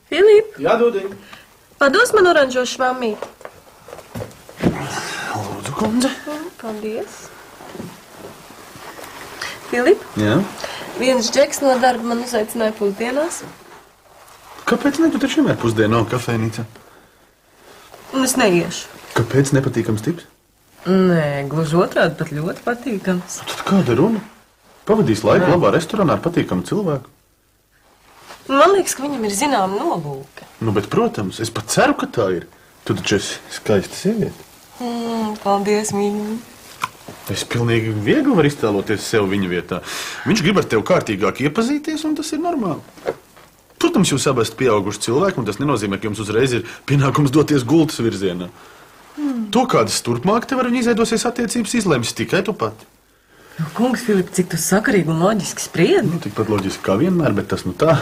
Filip! Jā, Dūdiņ. Pados man oranžo švammīti. Lūdzu, kundze. Paldies. Filip? Jā? Viens džeks no darba man uzaicināja pusdienās. Kāpēc ne? Tu taču vienmēr pusdienu nav kafejnīca. Un es neiešu. Kāpēc nepatīkams tips? Nē, gluži otrādi, pat ļoti patīkams. Tad kāda runa? Pavadīs laiku labā restorānā ar patīkamu cilvēku. Man liekas, ka viņam ir zināma nolūka. Nu, bet, protams, es pat ceru, ka tā ir. Tu taču esi skaista sieviete. Paldies, mīļi. Es pilnīgi viegli varu iztēloties sev viņa vietā. Viņš grib ar tevi kārtīgāk iepazīties, un tas ir normāli. Protams, jūs abi esat pieauguši cilvēki, un tas nenozīmē, ka jums uzreiz ir pienākums doties gultas virzienā. To, kādas turpmāk tev ar viņu izveidosies attiecības, izlems tikai tu pati. Kungs, Filip, cik tu sakarīgi un loģiski spriedi? Nu, tikpat loģiski kā vienmēr, bet tas nu tā.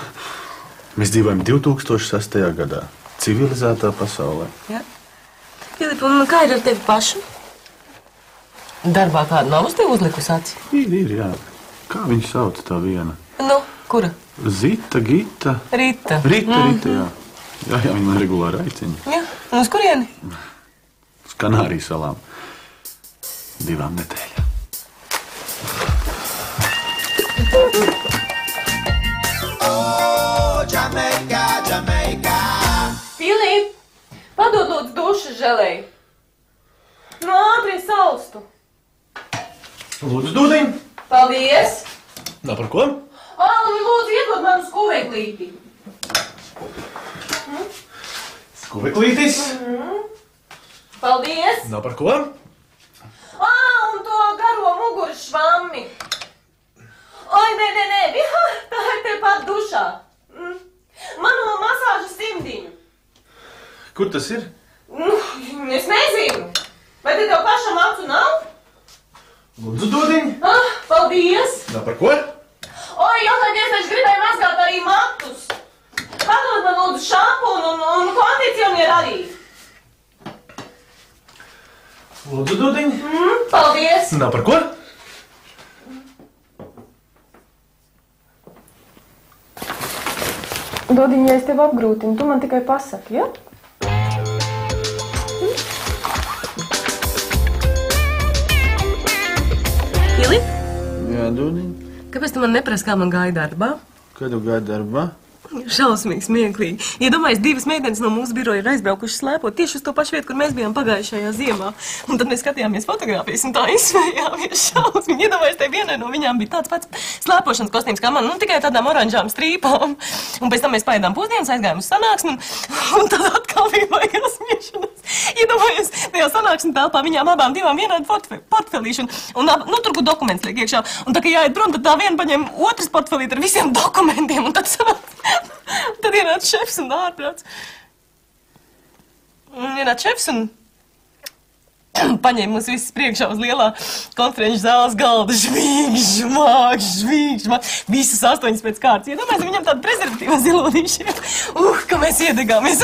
Mēs dzīvojam 2006. gadā, civilizētā pasaulē. Jā. Filip, un kā ir ar tevi pašu? Darbā kāda nav uz tevi uzlikusi aci? Ir, jā. Kā viņu sauc tā viena? Nu, kura? Zita, Gita. Rita. Rita, jā. Jā, viņa man regulāri aicina. Jā, un uz kurieni? Uz Kanārijas salām. 2 nedēļām. Oh, Jamaica, Jamaica. Filip, padod lūdzu dušu želeju. Nu, ātri salstu. Lūdzu, Dūdiņ. Paldies. Nav par ko? Un lūdzu iedod man uz kuveklīti. Skuveklītis. Paldies. Nav par ko? Un to garo muguras švammi. Oi, nē, tā ir tepat dušā. Manu masāžu simdiņu. Kur tas ir? Es nezinu. Vai te tev pašam acu nav? Lūdzu, Dūdiņ. Paldies. Nav par ko? Oi, atlaidieties, taču gribēju mazgāt arī matus. Padod man lūdzu šampūnu un kondicionieru arī. Lūdzu, Dūdiņ. Paldies. Nav par ko? Dodiņ, ja es tevi apgrūtinu, tu man tikai pasaki, ja? Filip? Jā, Dūdiņ. Kāpēc tu man neprasi, kā man gāja darbā? Kad tu gāji darbā? Šausmīgi smieklīgi. Iedomājies, 2 meitenes no mūsu biroja ir aizbraukušas slēpot tieši uz to pašu vietu, kur mēs bijām pagājušajā ziemā. Un tad mēs skatījāmies fotogrāfijas un tā izsmējāmies šausmīgi. Iedomājies, te vienai no viņām bija tāds pats slēpošanas kostīms kā man, tikai tādām oranžām strīpām. Un pēc tam mēs paēdām pusdienas, aizgājām uz sanāksmi, un tad atkal bija baigās smiešanās. Iedomājies, tajā sanāksmi telpā viņām abām 2 vienādi portfelīši, un tur, kur dokuments liek iekšā. Un tā, ka jāiet prom, tad tā viena paņem otras portfelīt ar visiem dokumentiem, un tad Tad ienāca šefs un ārprāts. Ienāca šefs un paņēma mums visus priekšā uz lielā konferenču zāles galda. Žvīgs. Visas 8 pēc kārtas. Iedomājies, viņam tāda prezervatīva zilonīša. Ka mēs iedegāmies.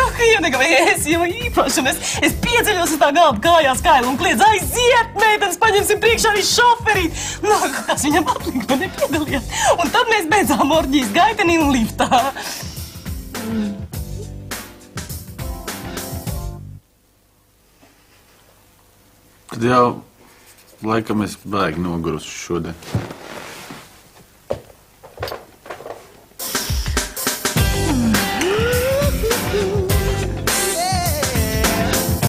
Es jau īpaši. Un es pieceļos uz tā galda kājās kailu un kliedz, aiziet, meitenes, paņemsim priekšā visu šoferīt. Kas viņam atlika, man nepiedalījās. Un tad mēs beidzām orģijas gaitenī un liftā. Tad jau laikam es baigi nogurusi šodien.